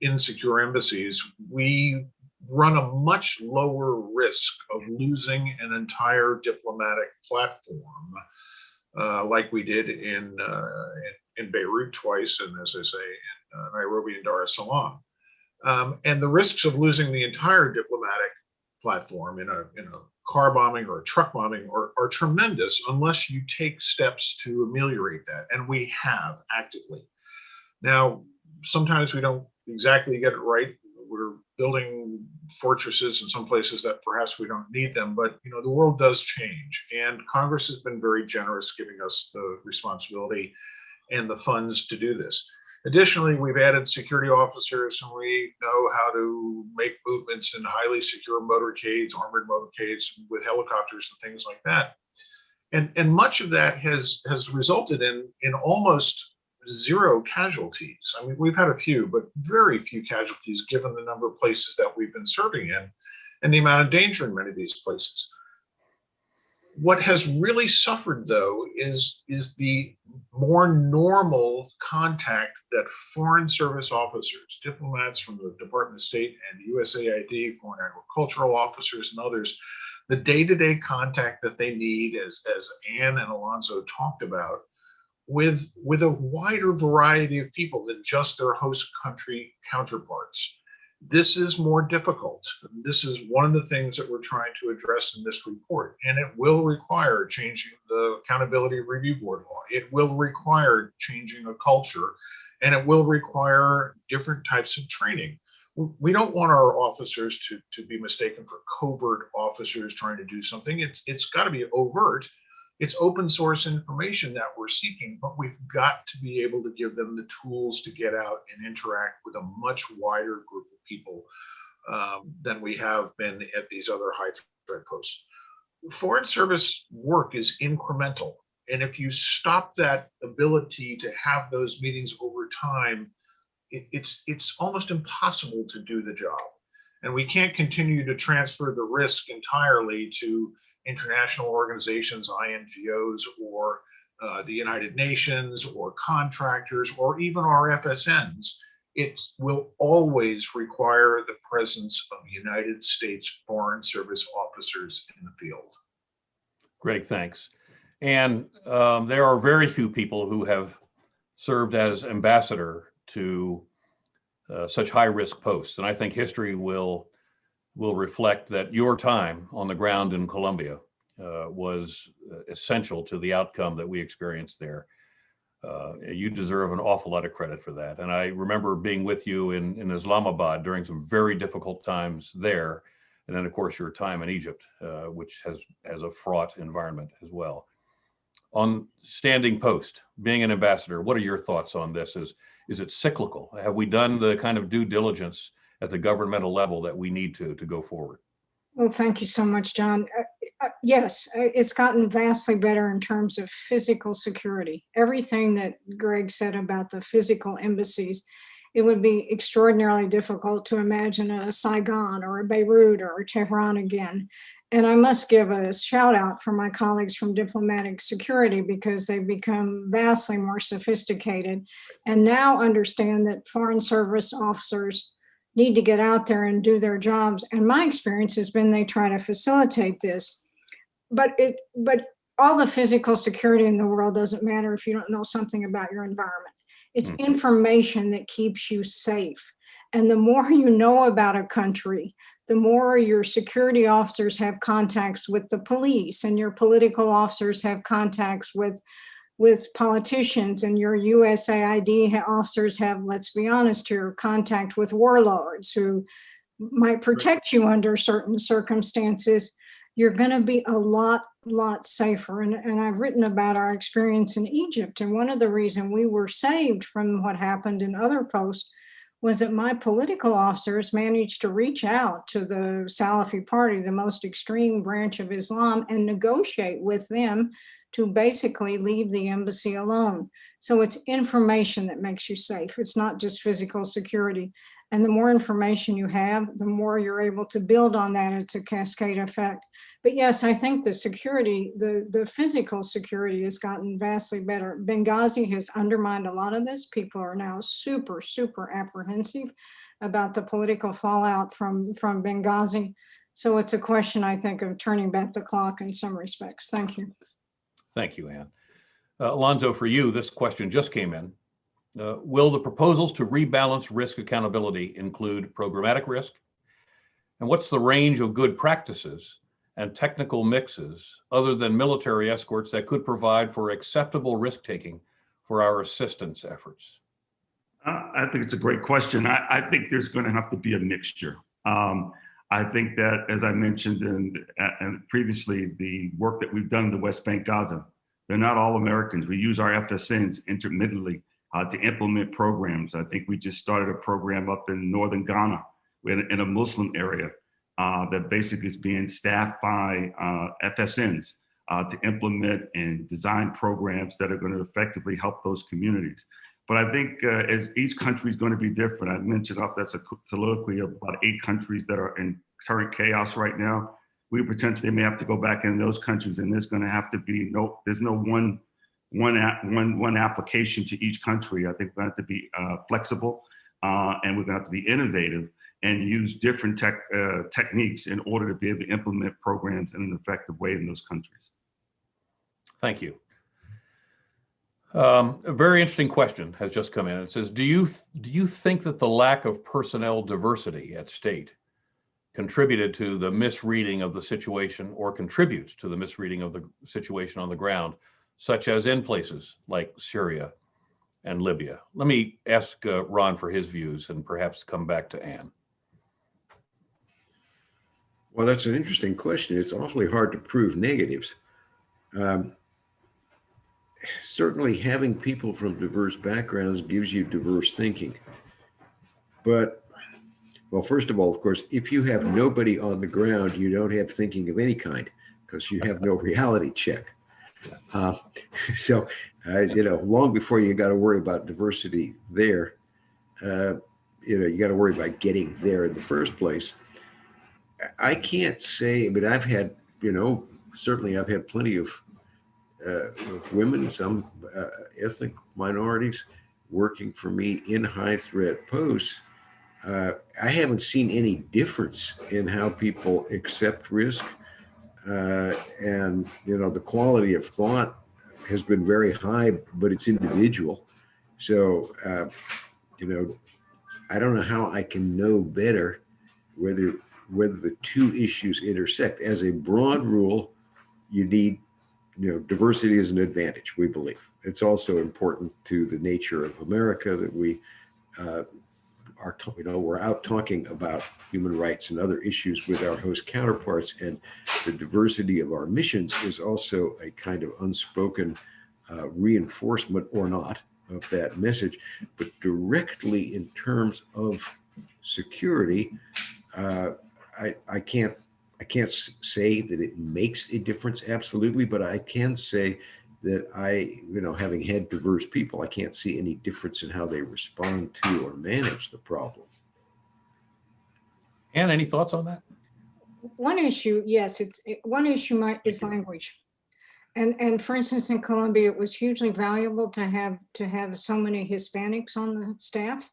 insecure embassies, we run a much lower risk of losing an entire diplomatic platform, like we did in Beirut twice, and as I say, in Nairobi and Dar es Salaam. And the risks of losing the entire diplomatic platform in a car bombing or a truck bombing are tremendous unless you take steps to ameliorate that. And we have actively. Now, sometimes we don't exactly get it right. We're building fortresses in some places that perhaps we don't need them, but the world does change, and Congress has been very generous giving us the responsibility and the funds to do this. Additionally, we've added security officers, and we know how to make movements in highly secure motorcades, armored motorcades with helicopters and things like that. And much of that has resulted in almost zero casualties. I mean, we've had a few, but very few casualties given the number of places that we've been serving in and the amount of danger in many of these places. What has really suffered, though, is the more normal contact that Foreign Service officers, diplomats from the Department of State and USaid, foreign agricultural officers and others, the day-to-day contact that they need, as Anne and Alonzo talked about, with a wider variety of people than just their host country counterparts. This is more difficult. This is one of the things that we're trying to address in this report, and it will require changing the Accountability Review Board law. It will require changing a culture, and it will require different types of training. We don't want our officers to be mistaken for covert officers trying to do something. It's got to be overt. It's open source information that we're seeking, but we've got to be able to give them the tools to get out and interact with a much wider group of people than we have been at these other high threat posts. Foreign Service work is incremental. And if you stop that ability to have those meetings over time, it's almost impossible to do the job. And we can't continue to transfer the risk entirely to international organizations, INGOs, or the United Nations, or contractors, or even our FSNs. It will always require the presence of United States Foreign Service officers in the field. Greg, thanks. And there are very few people who have served as ambassador to such high risk posts. And I think history will reflect that your time on the ground in Colombia was essential to the outcome that we experienced there. You deserve an awful lot of credit for that. And I remember being with you in Islamabad during some very difficult times there. And then, of course, your time in Egypt, which has a fraught environment as well. On standing post, being an ambassador, what are your thoughts on this? Is it cyclical? Have we done the kind of due diligence at the governmental level that we need to go forward? Well, thank you so much, John. Yes, it's gotten vastly better in terms of physical security. Everything that Greg said about the physical embassies, it would be extraordinarily difficult to imagine a Saigon or a Beirut or a Tehran again. And I must give a shout out for my colleagues from diplomatic security, because they've become vastly more sophisticated and now understand that foreign service officers need to get out there and do their jobs. And my experience has been they try to facilitate this. But all the physical security in the world doesn't matter if you don't know something about your environment. It's information that keeps you safe. And the more you know about a country, the more your security officers have contacts with the police, and your political officers have contacts with politicians, and your USaid officers have, let's be honest here, contact with warlords who might protect you under certain circumstances. You're going to be a lot safer. And I've written about our experience in Egypt. And one of the reasons we were saved from what happened in other posts was that my political officers managed to reach out to the Salafi party, the most extreme branch of Islam, and negotiate with them to basically leave the embassy alone. So it's information that makes you safe. It's not just physical security. And the more information you have, the more you're able to build on that. It's a cascade effect. But yes, I think the security, the physical security has gotten vastly better. Benghazi has undermined a lot of this. People are now super, super apprehensive about the political fallout from Benghazi. So it's a question, I think, of turning back the clock in some respects. Thank you. Thank you, Ann. Alonzo, for you, this question just came in. Will the proposals to rebalance risk accountability include programmatic risk? And what's the range of good practices and technical mixes other than military escorts that could provide for acceptable risk-taking for our assistance efforts? I think it's a great question. I think there's going to have to be a mixture. I think that, as I mentioned and previously, the work that we've done in the West Bank, Gaza, they're not all Americans. We use our FSNs intermittently to implement programs. I think we just started a program up in northern Ghana in a Muslim area that basically is being staffed by FSNs to implement and design programs that are going to effectively help those communities. But I think as each country is going to be different. I mentioned that's a soliloquy of about 8 countries that are in current chaos right now. We potentially may have to go back in those countries, and there's going to have to be there's no one application to each country. I think we're going to have to be flexible, and we're going to have to be innovative and use different techniques in order to be able to implement programs in an effective way in those countries. Thank you. A very interesting question has just come in. It says, do you think that the lack of personnel diversity at state contributed to the misreading of the situation, or contributes to the misreading of the situation on the ground, such as in places like Syria and Libya? Let me ask Ron for his views and perhaps come back to Ann. Well, that's an interesting question. It's awfully hard to prove negatives. Certainly having people from diverse backgrounds gives you diverse thinking. But, well, first of all, of course, if you have nobody on the ground, you don't have thinking of any kind, because you have no reality check. So, long before you got to worry about diversity there, you got to worry about getting there in the first place. I can't say, but I've had, certainly I've had plenty of women, some ethnic minorities working for me in high threat posts. I haven't seen any difference in how people accept risk. And, the quality of thought has been very high, but it's individual. So I don't know how I can know better whether the two issues intersect. As a broad rule, you need, diversity is an advantage, we believe. It's also important to the nature of America that we we're out talking about human rights and other issues with our host counterparts, and the diversity of our missions is also a kind of unspoken reinforcement or not of that message. But directly in terms of security, I can't say that it makes a difference absolutely, but I can say that having had diverse people, I can't see any difference in how they respond to or manage the problem. Anne, any thoughts on that? One issue, yes, one issue is language. And for instance, in Colombia, it was hugely valuable to have so many Hispanics on the staff.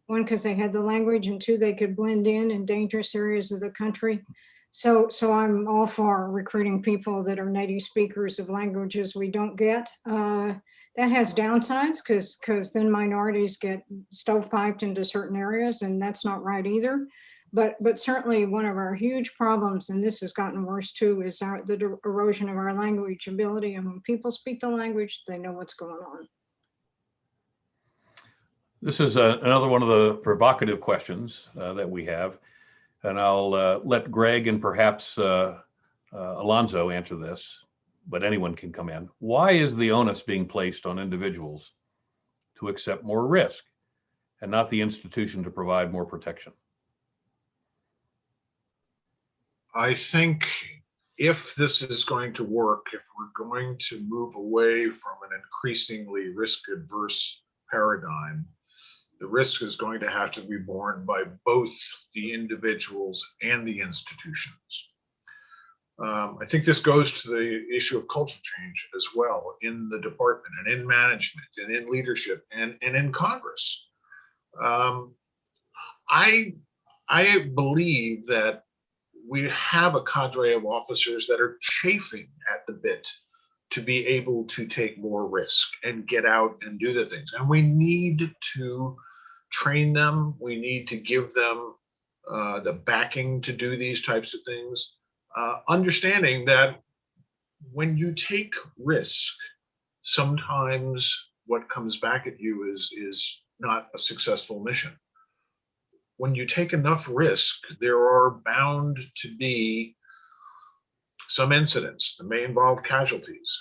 One, because they had the language, and two, they could blend in dangerous areas of the country. So I'm all for recruiting people that are native speakers of languages we don't get. That has downsides because then minorities get stovepiped into certain areas, and that's not right either. But certainly one of our huge problems, and this has gotten worse too, is the erosion of our language ability. And when people speak the language, they know what's going on. This is another one of the provocative questions that we have. And I'll let Greg and perhaps Alonzo answer this, but anyone can come in. Why is the onus being placed on individuals to accept more risk and not the institution to provide more protection? I think if this is going to work, if we're going to move away from an increasingly risk-adverse paradigm, the risk is going to have to be borne by both the individuals and the institutions. I think this goes to the issue of culture change as well in the department and in management and in leadership and in Congress. I believe that we have a cadre of officers that are chafing at the bit to be able to take more risk and get out and do the things. And we need to train them. We need to give them the backing to do these types of things, understanding that when you take risk, sometimes what comes back at you is not a successful mission. When you take enough risk, there are bound to be some incidents that may involve casualties.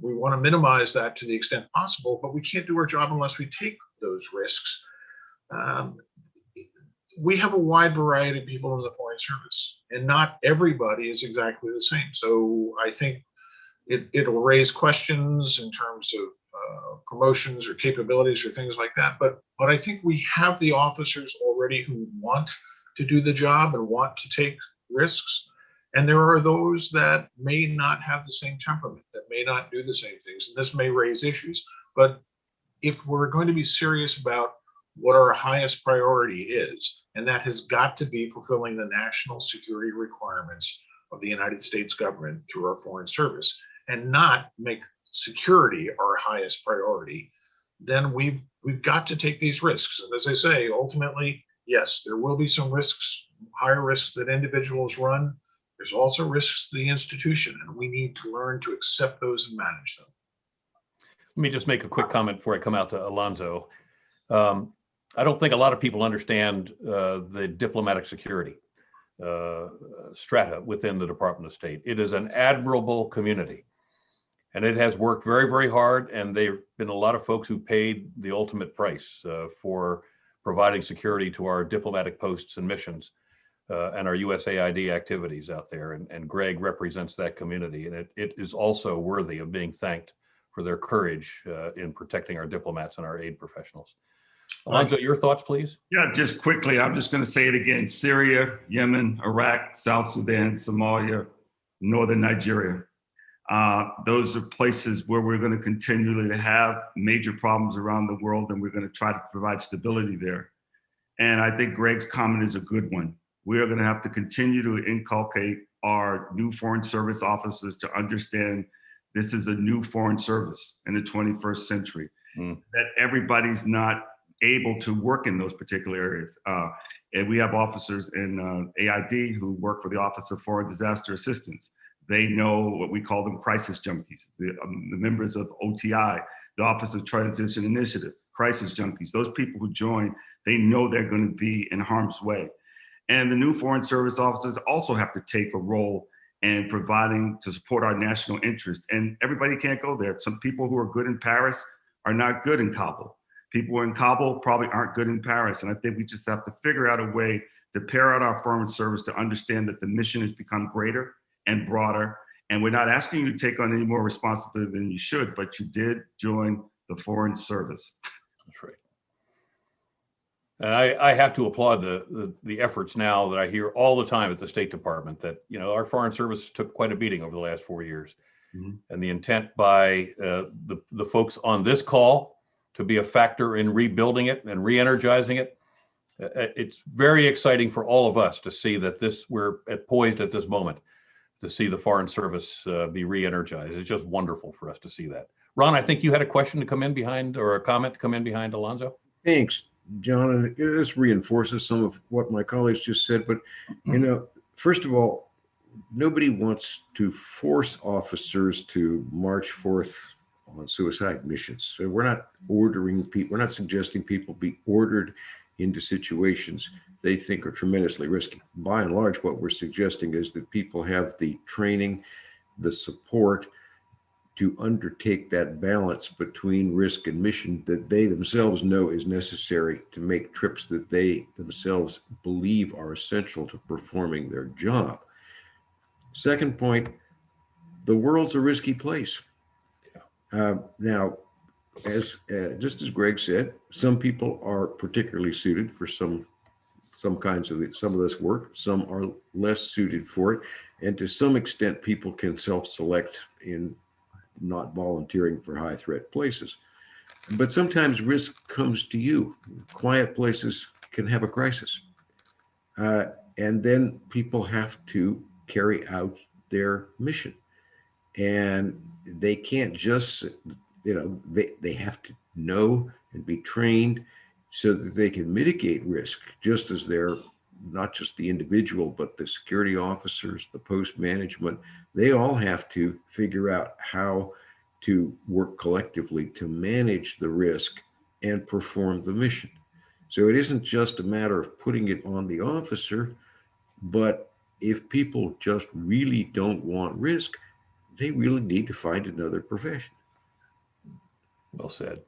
We want to minimize that to the extent possible, but we can't do our job unless we take those risks. We have a wide variety of people in the Foreign Service, and not everybody is exactly the same. So I think it'll raise questions in terms of promotions or capabilities or things like that. But I think we have the officers already who want to do the job and want to take risks. And there are those that may not have the same temperament, that may not do the same things. And this may raise issues. But if we're going to be serious about what our highest priority is, and that has got to be fulfilling the national security requirements of the United States government through our Foreign Service, and not make security our highest priority, then we've got to take these risks. And as I say, ultimately, yes, there will be some risks, higher risks that individuals run. There's also risks to the institution, and we need to learn to accept those and manage them. Let me just make a quick comment before I come out to Alonzo. I don't think a lot of people understand the diplomatic security strata within the Department of State. It is an admirable community, and it has worked very, very hard. And there have been a lot of folks who paid the ultimate price for providing security to our diplomatic posts and missions and our USaid activities out there. And Greg represents that community, and it is also worthy of being thanked for their courage in protecting our diplomats and our aid professionals. Alonzo, your thoughts, please? Yeah, just quickly, I'm just going to say it again. Syria, Yemen, Iraq, South Sudan, Somalia, Northern Nigeria. Those are places where we're going to continually to have major problems around the world, and we're going to try to provide stability there. And I think Greg's comment is a good one. We are going to have to continue to inculcate our new Foreign Service officers to understand this is a new Foreign Service in the 21st century, that everybody's not able to work in those particular areas. And we have officers in AID who work for the Office of Foreign Disaster Assistance. They know what we call them crisis junkies, the members of OTI, the Office of Transition Initiative, crisis junkies. Those people who join, they know they're going to be in harm's way. And the new Foreign Service officers also have to take a role in providing to support our national interest. And everybody can't go there. Some people who are good in Paris are not good in Kabul. People in Kabul probably aren't good in Paris. And I think we just have to figure out a way to pair out our Foreign Service to understand that the mission has become greater and broader. And we're not asking you to take on any more responsibility than you should, but you did join the Foreign Service. That's right. And I have to applaud the efforts now that I hear all the time at the State Department that, you know, our Foreign Service took quite a beating over the last 4 years. Mm-hmm. And the intent by the folks on this call to be a factor in rebuilding it and re-energizing it. It's very exciting for all of us to see that we're poised at this moment to see the Foreign Service be re-energized. It's just wonderful for us to see that. Ron, I think you had a question to come in behind, or a comment to come in behind Alonzo. Thanks, John. And this reinforces some of what my colleagues just said. But, you know, first of all, nobody wants to force officers to march forth on suicide missions. So we're not ordering people, we're not suggesting people be ordered into situations they think are tremendously risky. By and large, what we're suggesting is that people have the training, the support to undertake that balance between risk and mission that they themselves know is necessary to make trips that they themselves believe are essential to performing their job. Second point, the world's a risky place. Now, just as Greg said, some people are particularly suited for some kinds of this work. Some are less suited for it, and to some extent, people can self-select in not volunteering for high-threat places. But sometimes risk comes to you. Quiet places can have a crisis, and then people have to carry out their mission, and they can't just, you know, they have to know and be trained so that they can mitigate risk, just as they're not just the individual, but the security officers, the post management, they all have to figure out how to work collectively to manage the risk and perform the mission. So it isn't just a matter of putting it on the officer, but if people just really don't want risk, they really need to find another profession. Well said.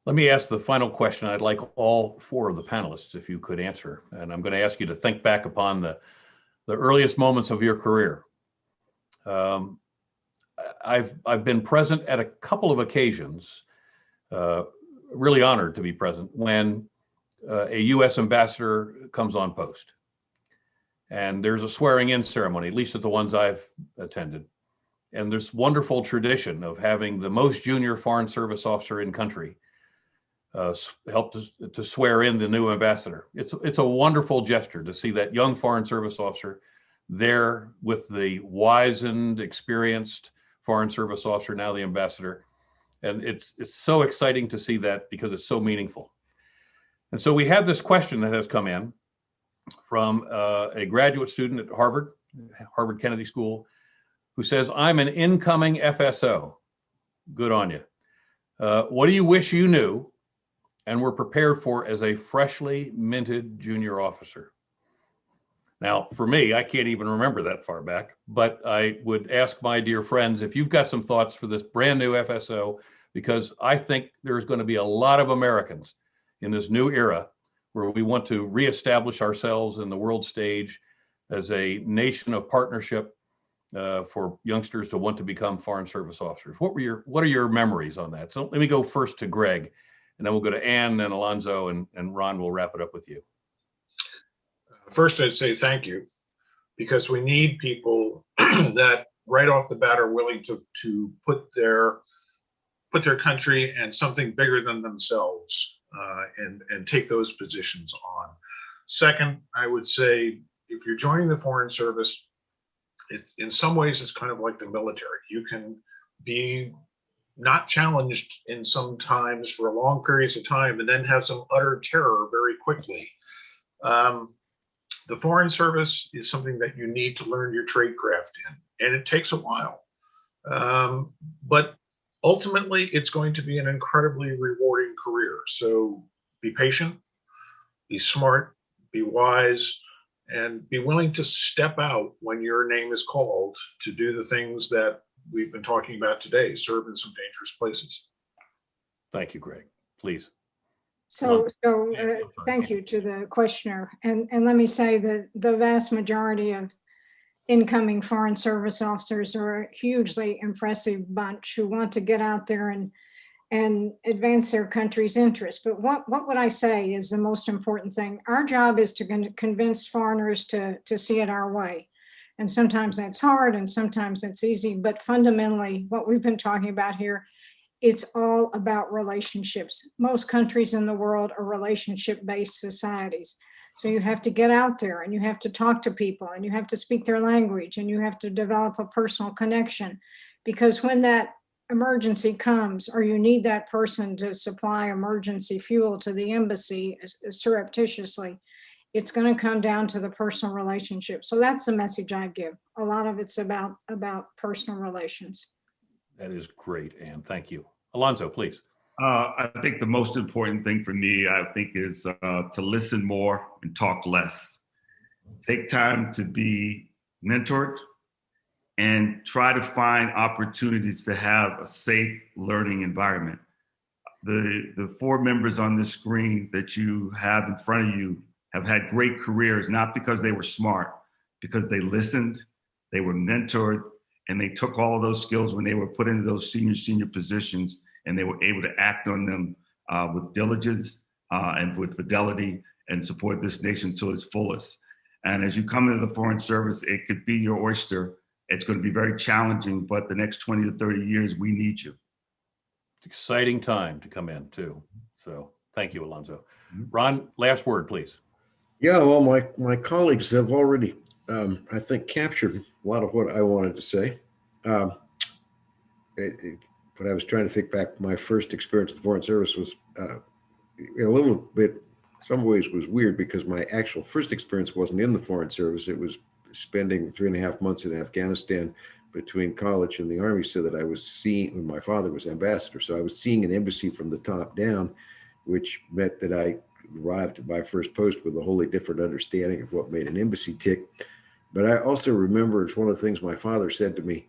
Let me ask the final question. I'd like all four of the panelists, if you could answer. And I'm going to ask you to think back upon the earliest moments of your career. I've been present at a couple of occasions, really honored to be present, when a U.S. ambassador comes on post. And there's a swearing in ceremony, at least at the ones I've attended. And this wonderful tradition of having the most junior Foreign Service officer in country help to swear in the new ambassador. It's a wonderful gesture to see that young Foreign Service officer there with the wizened, experienced Foreign Service officer, now the ambassador. And it's so exciting to see that because it's so meaningful. And so we have this question that has come in from a graduate student at Harvard Kennedy School, who says, I'm an incoming FSO. Good on you. What do you wish you knew and were prepared for as a freshly minted junior officer? Now, for me, I can't even remember that far back, but I would ask my dear friends if you've got some thoughts for this brand new FSO, because I think there's going to be a lot of Americans in this new era where we want to reestablish ourselves in the world stage as a nation of partnership for youngsters to want to become Foreign Service officers. What are your memories on that? So let me go first to Greg, and then we'll go to Ann and Alonzo, and Ron will wrap it up with you. First, I'd say thank you, because we need people that right off the bat are willing to put their country and something bigger than themselves and take those positions on. Second, I would say if you're joining the Foreign Service, it's in some ways it's kind of like the military. You can be not challenged in some times for long periods of time and then have some utter terror very quickly. The Foreign Service is something that you need to learn your tradecraft in, and it takes a while. But ultimately, it's going to be an incredibly rewarding career. So be patient, be smart, be wise, and be willing to step out when your name is called to do the things that we've been talking about today, serve in some dangerous places. Thank you, Greg. Please. So thank you to the questioner. And let me say that the vast majority of incoming Foreign Service officers are a hugely impressive bunch who want to get out there and advance their country's interests. But what would I say is the most important thing? Our job is to convince foreigners to see it our way. And sometimes that's hard and sometimes that's easy. But fundamentally, what we've been talking about here, it's all about relationships. Most countries in the world are relationship-based societies. So you have to get out there and you have to talk to people and you have to speak their language and you have to develop a personal connection, because when that emergency comes or you need that person to supply emergency fuel to the embassy surreptitiously, it's going to come down to the personal relationship. So that's the message I give. A lot of it's about personal relations. That is great, Anne. Thank you. Alonzo, please. I think the most important thing for me, is to listen more and talk less. Take time to be mentored and try to find opportunities to have a safe learning environment. The four members on this screen that you have in front of you have had great careers, not because they were smart, because they listened, they were mentored, and they took all of those skills when they were put into those senior positions, and they were able to act on them with diligence and with fidelity and support this nation to its fullest. And as you come into the Foreign Service, it could be your oyster. It's going to be very challenging, but the next 20 to 30 years, we need you. It's an exciting time to come in too. So thank you, Alonzo. Ron, last word, please. Yeah, well, my colleagues have already, I think, captured a lot of what I wanted to say. But I was trying to think back. My first experience with the Foreign Service was a little bit, in some ways, was weird because my actual first experience wasn't in the Foreign Service. It was spending 3.5 months in Afghanistan between college and the Army, so that I was seeing, my father was ambassador, so I was seeing an embassy from the top down, which meant that I arrived at my first post with a wholly different understanding of what made an embassy tick. But I also remember, it's one of the things my father said to me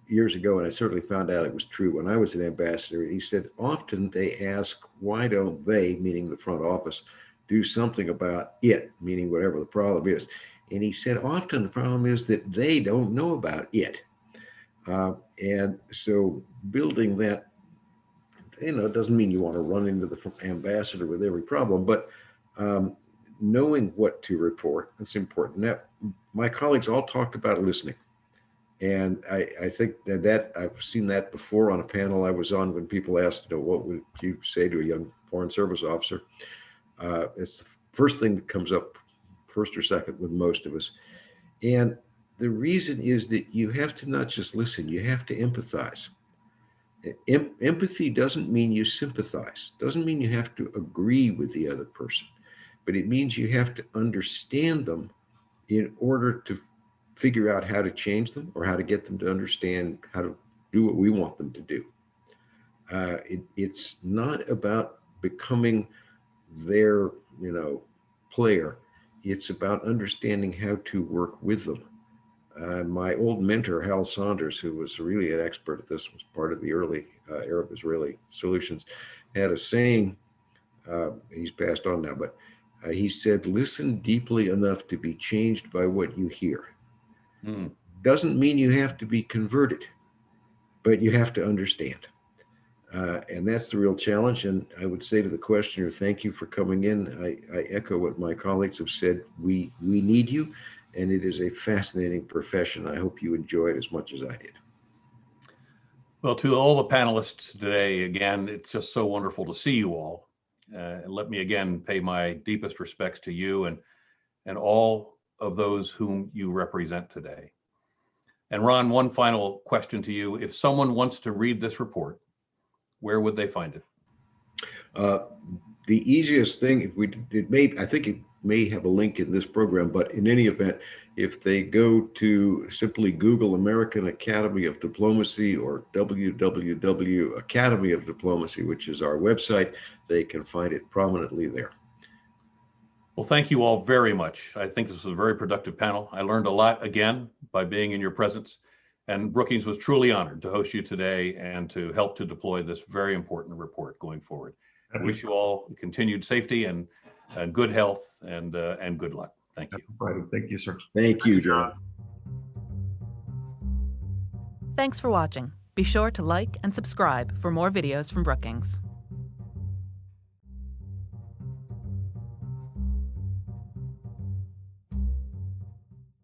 years ago, and I certainly found out it was true when I was an ambassador. He said, often they ask, why don't they, meaning the front office, do something about it, meaning whatever the problem is. And he said, often the problem is that they don't know about it. And so building that, it doesn't mean you want to run into the ambassador with every problem, but knowing what to report, that's important. Now, my colleagues all talked about listening. And I think that I've seen that before on a panel I was on when people asked, what would you say to a young Foreign Service officer? It's the first thing that comes up, first or second with most of us. And the reason is that you have to not just listen, you have to empathize. Empathy doesn't mean you sympathize, doesn't mean you have to agree with the other person, but it means you have to understand them in order to figure out how to change them or how to get them to understand how to do what we want them to do. It's not about becoming their, player. It's about understanding how to work with them. My old mentor, Hal Saunders, who was really an expert at this, was part of the early Arab-Israeli solutions, had a saying, he's passed on now, but he said, listen deeply enough to be changed by what you hear. Doesn't mean you have to be converted, but you have to understand. And that's the real challenge. And I would say to the questioner, thank you for coming in. I echo what my colleagues have said. We need you, and it is a fascinating profession. I hope you enjoy it as much as I did. Well, to all the panelists today, again, it's just so wonderful to see you all. And let me again pay my deepest respects to you and all of those whom you represent today. And Ron, one final question to you. If someone wants to read this report, where would they find it? The easiest thing, I think it may have a link in this program, but in any event, if they go to simply Google American Academy of Diplomacy or www Academy of Diplomacy, which is our website, they can find it prominently there. Well, thank you all very much. I think this was a very productive panel. I learned a lot again by being in your presence, and Brookings was truly honored to host you today and to help to deploy this very important report going forward. I wish you all continued safety and good health and good luck. Thank you. Thank you, sir. Thank you, John. Thanks for watching. Be sure to like and subscribe for more videos from Brookings.